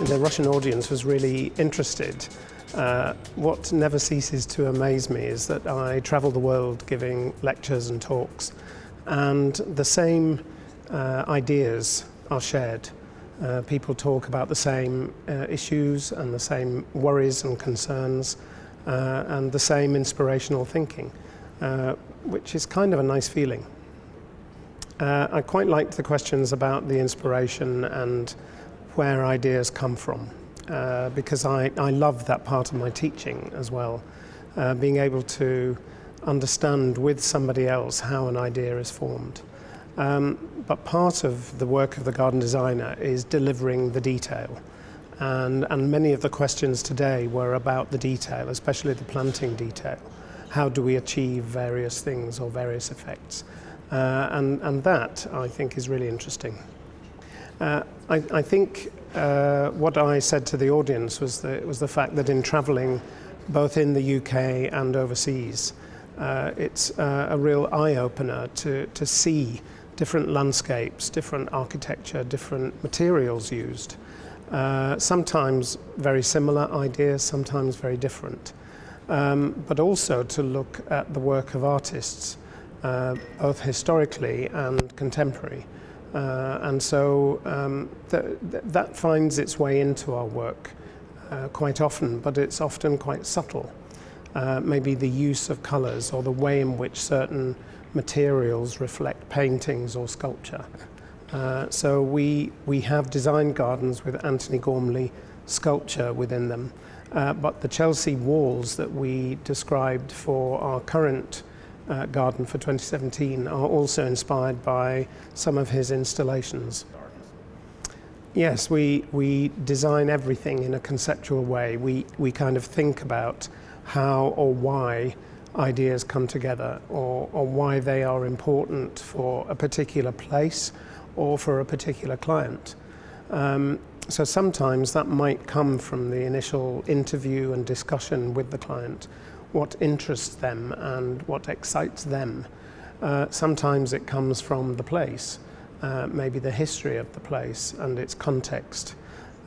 the Russian audience was really interested. What never ceases to amaze me is that I travel the world giving lectures and talks, and the same ideas are shared. People talk about the same issues and the same worries and concerns and the same inspirational thinking, which is kind of a nice feeling. I quite liked the questions about the inspiration and where ideas come from, because I love that part of my teaching as well, being able to understand with somebody else how an idea is formed. But part of the work of the garden designer is delivering the detail. And many of the questions today were about the detail, especially the planting detail. How do we achieve various things or various effects? And that, I think, is really interesting. I think what I said to the audience was the fact that in travelling both in the UK and overseas, it's a real eye-opener to see different landscapes, different architecture, different materials used. Sometimes very similar ideas, sometimes very different. But also to look at the work of artists, both historically and contemporary. And so that finds its way into our work quite often, but it's often quite subtle. Maybe the use of colours or the way in which certain materials reflect paintings or sculpture. So we have designed gardens with Anthony Gormley sculpture within them, but the Chelsea walls that we described for our current garden for 2017 are also inspired by some of his installations. Yes, we design everything in a conceptual way. We kind of think about how or why ideas come together, or why they are important for a particular place or for a particular client. So sometimes that might come from the initial interview and discussion with the client, what interests them and what excites them. Sometimes it comes from the place, maybe the history of the place and its context,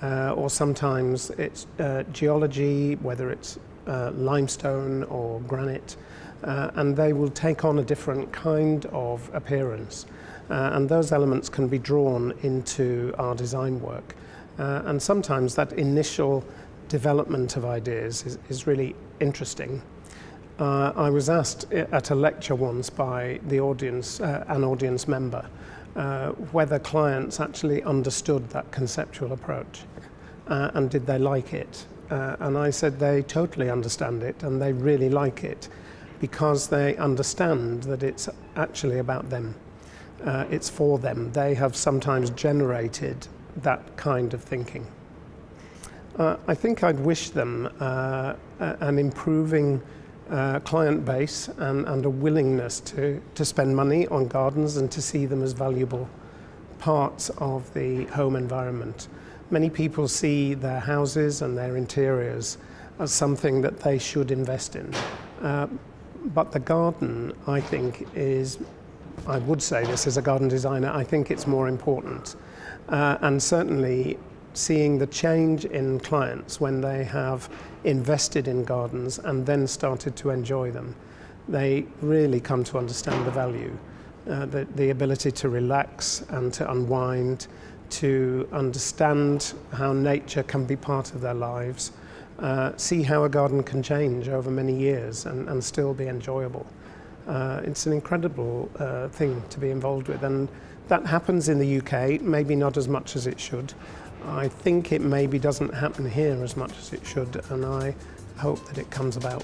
or sometimes it's geology, whether it's limestone or granite, and they will take on a different kind of appearance. And those elements can be drawn into our design work. And sometimes that initial development of ideas is really interesting. I was asked at a lecture once by the audience, an audience member, whether clients actually understood that conceptual approach and did they like it. And I said they totally understand it and they really like it because they understand that it's actually about them. It's for them. They have sometimes generated that kind of thinking. I think I'd wish them an improving client base and a willingness to spend money on gardens and to see them as valuable parts of the home environment. Many people see their houses and their interiors as something that they should invest in. But the garden, I think, I would say this as a garden designer, I think it's more important. And certainly seeing the change in clients when they have invested in gardens and then started to enjoy them, they really come to understand the value, the ability to relax and to unwind, to understand how nature can be part of their lives, see how a garden can change over many years and still be enjoyable. It's an incredible thing to be involved with, and that happens in the UK, maybe not as much as it should. I think it maybe doesn't happen here as much as it should, and I hope that it comes about.